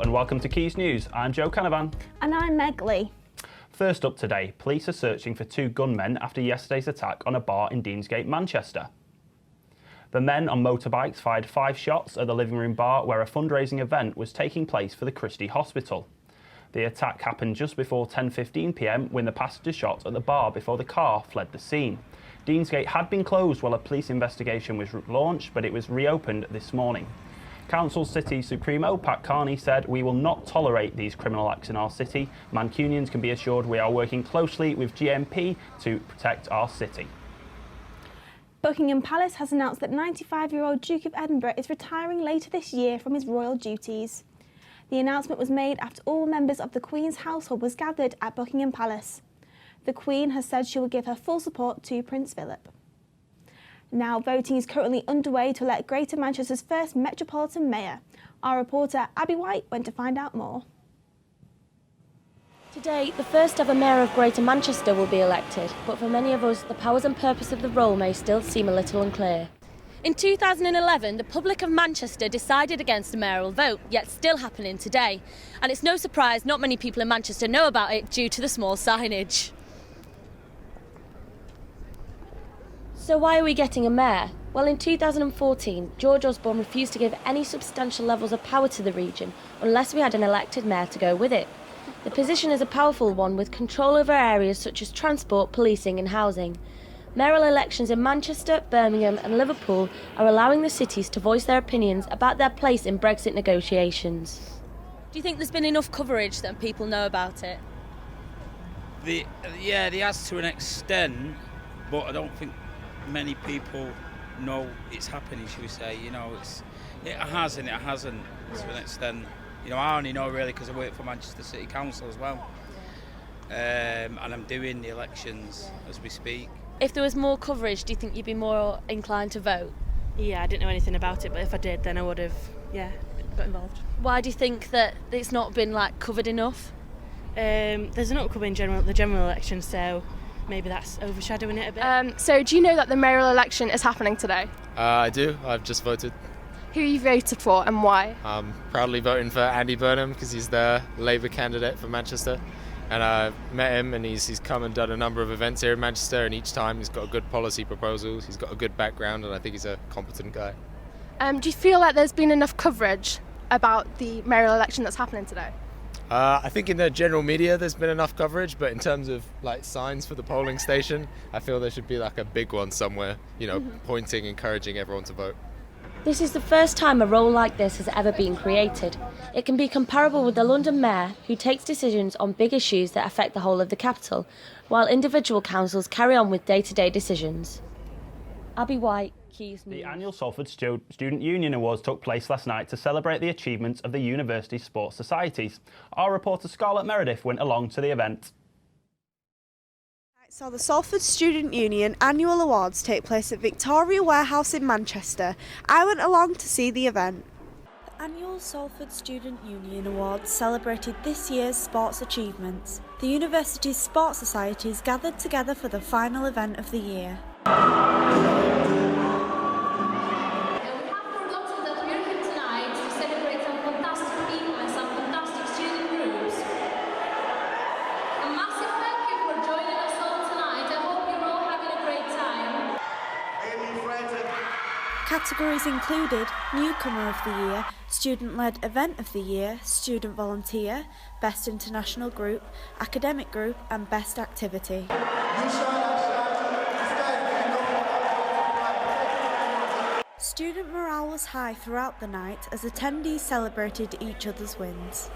and welcome to Keys News. I'm Joe Canavan. And I'm Meg Lee. First up today, police are searching for 2 gunmen after yesterday's attack on a bar in Deansgate, Manchester. The men on motorbikes fired 5 shots at the living room bar where a fundraising event was taking place for the Christie Hospital. The attack happened just before 10:15 p.m. when the passenger shot at the bar before the car fled the scene. Deansgate had been closed while a police investigation was launched, but it was reopened this morning. Council City Supremo Pat Carney said, "We will not tolerate these criminal acts in our city. Mancunians can be assured we are working closely with GMP to protect our city." Buckingham Palace has announced that 95-year-old Duke of Edinburgh is retiring later this year from his royal duties. The announcement was made after all members of the Queen's household was gathered at Buckingham Palace. The Queen has said she will give her full support to Prince Philip. Now, voting is currently underway to elect Greater Manchester's first Metropolitan Mayor. Our reporter Abby White went to find out more. Today, the first ever Mayor of Greater Manchester will be elected, but for many of us, the powers and purpose of the role may still seem a little unclear. In 2011, the public of Manchester decided against a mayoral vote, yet still happening today. And it's no surprise not many people in Manchester know about it due to the small signage. So why are we getting a mayor? Well, in 2014, George Osborne refused to give any substantial levels of power to the region unless we had an elected mayor to go with it. The position is a powerful one with control over areas such as transport, policing and housing. Mayoral elections in Manchester, Birmingham and Liverpool are allowing the cities to voice their opinions about their place in Brexit negotiations. Do you think there's been enough coverage that people know about it? There has to an extent, but I don't think many people know it's happening, should we say. You know, it has and it hasn't to an extent. You know, I only know really because I work for Manchester City Council as well. And I'm doing the elections as we speak. If there was more coverage, do you think you'd be more inclined to vote? Yeah, I didn't know anything about it, but if I did, then I would have, got involved. Why do you think that it's not been covered enough? There's not cover in the general election, so maybe that's overshadowing it a bit. So do you know that the mayoral election is happening today? I do. I've just voted. Who you voted for and why? I'm proudly voting for Andy Burnham because he's the Labour candidate for Manchester. And I met him and he's come and done a number of events here in Manchester, and each time he's got good policy proposals, he's got a good background, and I think he's a competent guy. Do you feel like there's been enough coverage about the mayoral election that's happening today? I think in the general media there's been enough coverage, but in terms of signs for the polling station, I feel there should be a big one somewhere, pointing, encouraging everyone to vote. This is the first time a role like this has ever been created. It can be comparable with the London Mayor, who takes decisions on big issues that affect the whole of the capital, while individual councils carry on with day-to-day decisions. Abby White, Keys News. The annual Salford Student Union Awards took place last night to celebrate the achievements of the university sports societies. Our reporter Scarlett Meredith went along to the event. So the Salford Student Union Annual Awards take place at Victoria Warehouse in Manchester. I went along to see the event. The annual Salford Student Union Awards celebrated this year's sports achievements. The university's sports societies gathered together for the final event of the year. Categories included Newcomer of the Year, Student-Led Event of the Year, Student Volunteer, Best International Group, Academic Group and Best Activity. Student morale was high throughout the night as attendees celebrated each other's wins.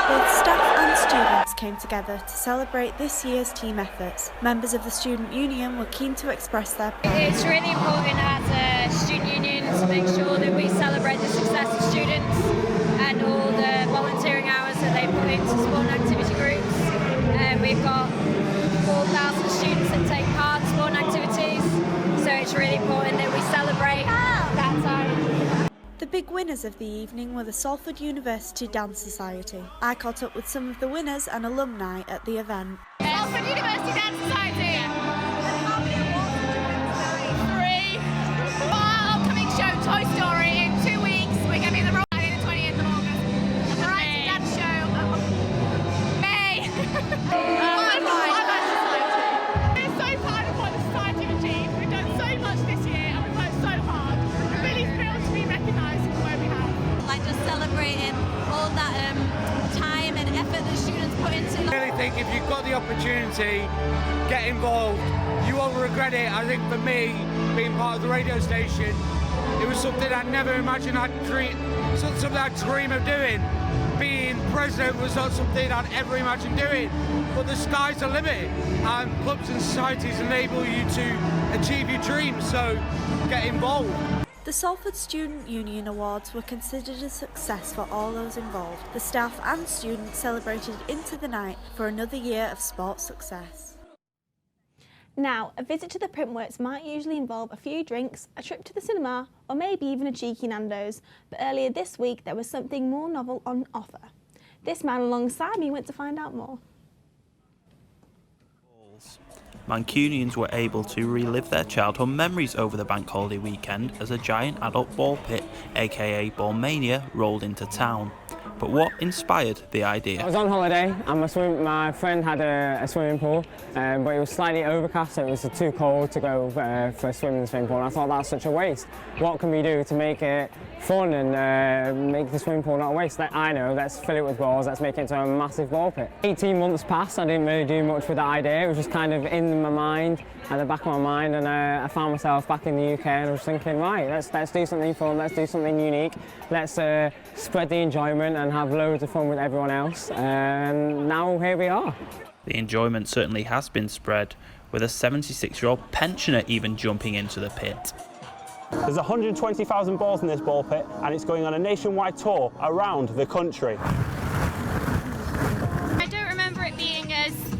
Both staff and students came together to celebrate this year's team efforts. Members of the Student Union were keen to express their pride. It's really important as a student union to make sure that we celebrate the success of students and all the volunteering hours that they put into sport and activity groups. We've got 4,000 students that take part in sport and activities, so it's really important that we celebrate that time. The big winners of the evening were the Salford University Dance Society. I caught up with some of the winners and alumni at the event. Salford University Dance Society! 3. if you've got the opportunity, get involved. You won't regret it. I think for me, being part of the radio station, it was something I never imagined something I'd dream of doing. Being president was not something I'd ever imagined doing. But the sky's the limit, and clubs and societies enable you to achieve your dreams, so get involved. The Salford Student Union Awards were considered a success for all those involved. The staff and students celebrated into the night for another year of sports success. Now, a visit to the Printworks might usually involve a few drinks, a trip to the cinema, or maybe even a cheeky Nando's. But earlier this week, there was something more novel on offer. This man alongside me went to find out more. Mancunians were able to relive their childhood memories over the bank holiday weekend as a giant adult ball pit, aka Ball Mania, rolled into town. But what inspired the idea? I was on holiday and my friend had a swimming pool, but it was slightly overcast, so it was too cold to go for a swim in the swimming pool. And I thought that's such a waste. What can we do to make it fun and make the swimming pool not a waste? I know, let's fill it with balls, let's make it into a massive ball pit. 18 months passed, I didn't really do much with that idea. It was just kind of in my mind, at the back of my mind, and I found myself back in the UK and I was thinking, right, let's do something fun, let's do something unique, let's spread the enjoyment and have loads of fun with everyone else, and now here we are. The enjoyment certainly has been spread, with a 76-year-old pensioner even jumping into the pit. There's 120,000 balls in this ball pit, and it's going on a nationwide tour around the country.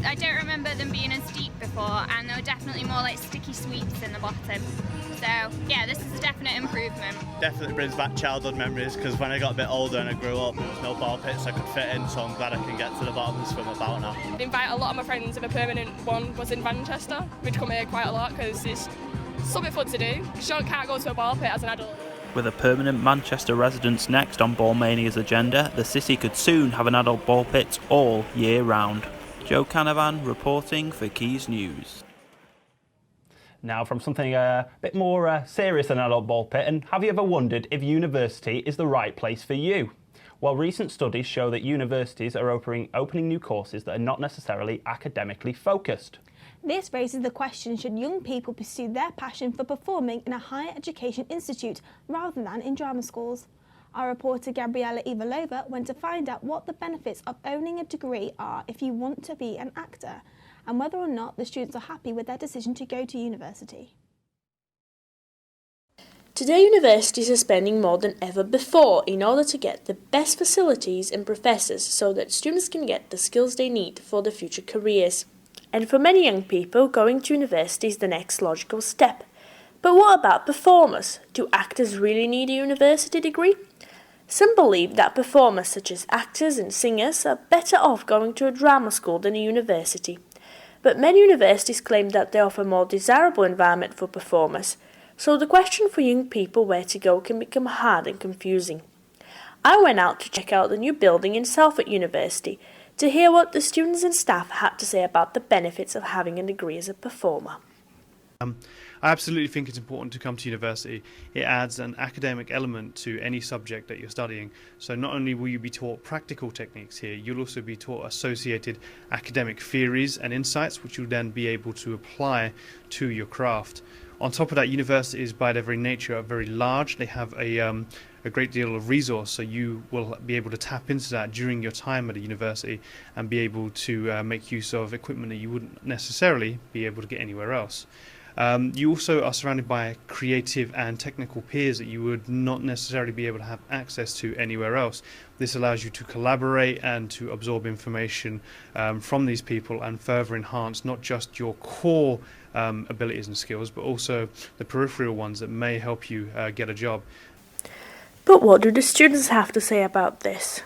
I don't remember them being as deep before, and there were definitely more like sticky sweeps in the bottom. So yeah, this is a definite improvement. Definitely brings back childhood memories, because when I got a bit older and I grew up, there was no ball pits I could fit in, so I'm glad I can get to the bottom and swim about now. I'd invite a lot of my friends if a permanent one was in Manchester. We'd come here quite a lot because it's something fun to do. You can't go to a ball pit as an adult. With a permanent Manchester residence next on Ball Mania's agenda, the city could soon have an adult ball pit all year round. Joe Canavan reporting for Keys News. Now from something a bit more serious than an adult ball pit, and have you ever wondered if university is the right place for you? Well, recent studies show that universities are opening new courses that are not necessarily academically focused. This raises the question, should young people pursue their passion for performing in a higher education institute rather than in drama schools? Our reporter Gabriella Ivalova went to find out what the benefits of owning a degree are if you want to be an actor, and whether or not the students are happy with their decision to go to university. Today, universities are spending more than ever before in order to get the best facilities and professors so that students can get the skills they need for their future careers. And for many young people, going to university is the next logical step. But what about performers? Do actors really need a university degree? Some believe that performers such as actors and singers are better off going to a drama school than a university. But many universities claim that they offer a more desirable environment for performers, so the question for young people where to go can become hard and confusing. I went out to check out the new building in Salford University to hear what the students and staff had to say about the benefits of having a degree as a performer. I absolutely think it's important to come to university. It adds an academic element to any subject that you're studying. So not only will you be taught practical techniques here, you'll also be taught associated academic theories and insights, which you'll then be able to apply to your craft. On top of that, universities by their very nature are very large. They have a great deal of resource, so you will be able to tap into that during your time at a university and be able to make use of equipment that you wouldn't necessarily be able to get anywhere else. You also are surrounded by creative and technical peers that you would not necessarily be able to have access to anywhere else. This allows you to collaborate and to absorb information from these people and further enhance not just your core abilities and skills, but also the peripheral ones that may help you get a job. But what do the students have to say about this?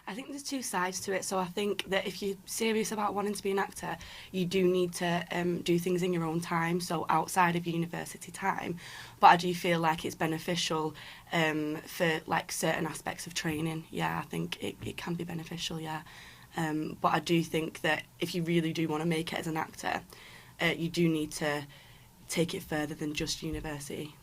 I think there's two sides to it. So I think that if you're serious about wanting to be an actor, you do need to do things in your own time, so outside of university time. But I do feel like it's beneficial for like certain aspects of training. Yeah, I think it can be beneficial, yeah. But I do think that if you really do want to make it as an actor, you do need to take it further than just university.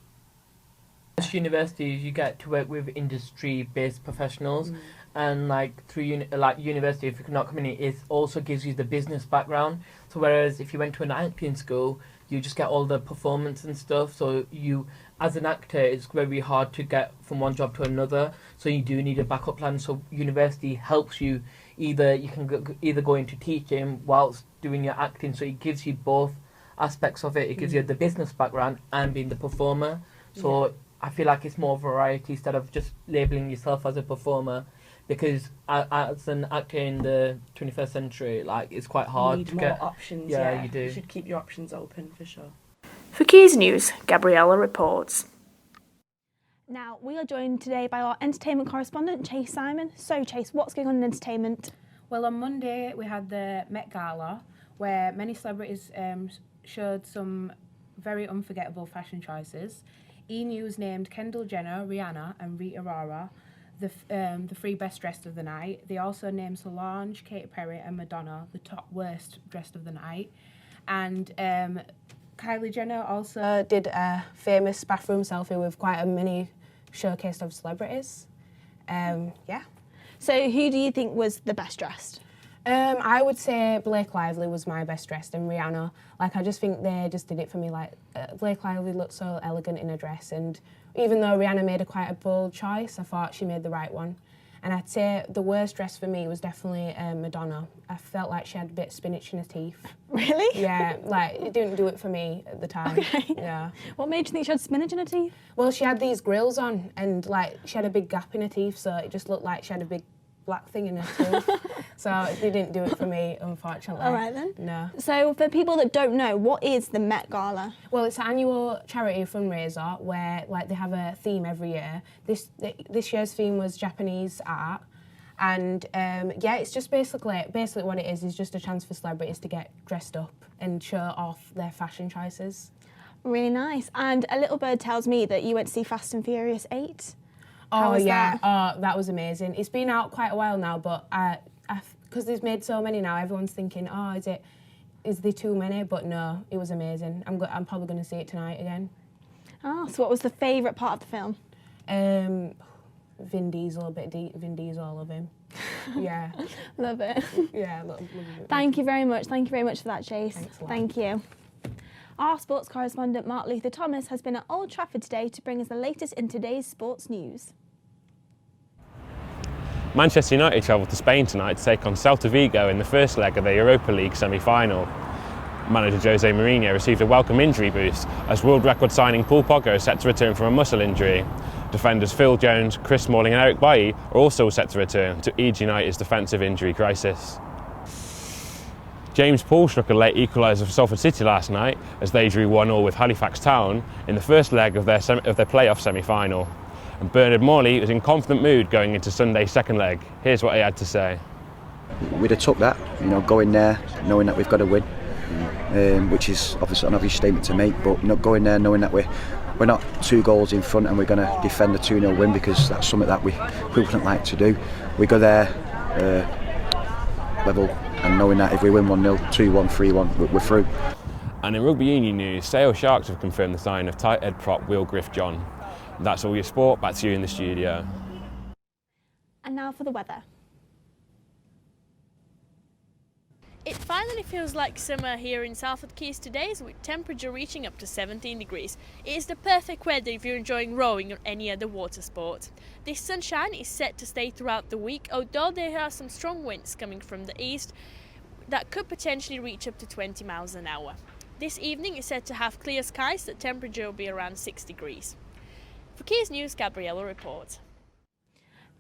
At universities, you get to work with industry-based professionals, and like through university, if you're not coming in, it also gives you the business background. So whereas if you went to an acting school, you just get all the performance and stuff. So you, as an actor, it's very hard to get from one job to another. So you do need a backup plan. So university helps you. Either you can either go into teaching whilst doing your acting. So it gives you both aspects of it. It gives you the business background and being the performer. So I feel like it's more variety instead of just labelling yourself as a performer. Because as an actor in the 21st century, like, it's quite hard to get options. Yeah, you do. You should keep your options open for sure. For Keys News, Gabriella reports. Now, we are joined today by our entertainment correspondent, Chase Simon. So, Chase, what's going on in entertainment? Well, on Monday, we had the Met Gala, where many celebrities showed some very unforgettable fashion choices. E! News named Kendall Jenner, Rihanna and Rita Ora the three best dressed of the night. They also named Solange, Katy Perry and Madonna the top worst dressed of the night. And Kylie Jenner also did a famous bathroom selfie with quite a mini showcase of celebrities. Yeah. So who do you think was the best dressed? I would say Blake Lively was my best dressed and Rihanna. Like, I just think they just did it for me. Like, Blake Lively looked so elegant in a dress, and even though Rihanna made quite a bold choice, I thought she made the right one. And I'd say the worst dress for me was definitely Madonna. I felt like she had a bit of spinach in her teeth. Really? Yeah, like, it didn't do it for me at the time. Okay. Yeah. What made you think she had spinach in her teeth? Well, she had these grills on, and like, she had a big gap in her teeth, so it just looked like she had a big black thing in her tooth. So it didn't do it for me, unfortunately. All right then. No. So for people that don't know, what is the Met Gala? Well, it's an annual charity fundraiser where like they have a theme every year. This year's theme was Japanese art. And yeah, it's just basically what it is just a chance for celebrities to get dressed up and show off their fashion choices. Really nice. And a little bird tells me that you went to see Fast and Furious 8. Oh yeah, that was amazing. It's been out quite a while now, but because they've made so many now, everyone's thinking, oh, is there too many? But no, it was amazing. I'm probably going to see it tonight again. Oh, so what was the favourite part of the film? Vin Diesel, a bit Vin Diesel, I love him. Yeah. Love it. Yeah, love it. Thank you very much. Thank you very much for that, Chase. Thanks a lot. Thank you. Our sports correspondent, Mark Luther Thomas, has been at Old Trafford today to bring us the latest in today's sports news. Manchester United travelled to Spain tonight to take on Celta Vigo in the first leg of the Europa League semi-final. Manager Jose Mourinho received a welcome injury boost as world record signing Paul Pogba is set to return from a muscle injury. Defenders Phil Jones, Chris Smalling and Eric Bailly are also set to return to ease United's defensive injury crisis. James Paul struck a late equaliser for Salford City last night as they drew 1-1 with Halifax Town in the first leg of their playoff semi-final. And Bernard Morley was in confident mood going into Sunday's second leg. Here's what he had to say. We'd have took that, going there knowing that we've got to win, which is obviously an obvious statement to make, but not going there knowing that we're not 2 goals in front and we're going to defend a 2-0 win, because that's something that we wouldn't like to do. We go there level and knowing that if we win 1-0, 2-1, 3-1, we're through. And in rugby union news, Sale Sharks have confirmed the signing of tight head prop Will Griff John. That's all your sport, back to you in the studio. And now for the weather. It finally feels like summer here in Salford Keys today, with temperature reaching up to 17 degrees. It is the perfect weather if you're enjoying rowing or any other water sport. This sunshine is set to stay throughout the week, although there are some strong winds coming from the east that could potentially reach up to 20 miles an hour. This evening is said to have clear skies, the temperature will be around 6 degrees. For Keys News, Gabriella reports.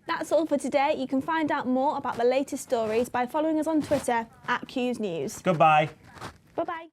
That's all for today. You can find out more about the latest stories by following us on Twitter @QsNews. Goodbye. Bye-bye.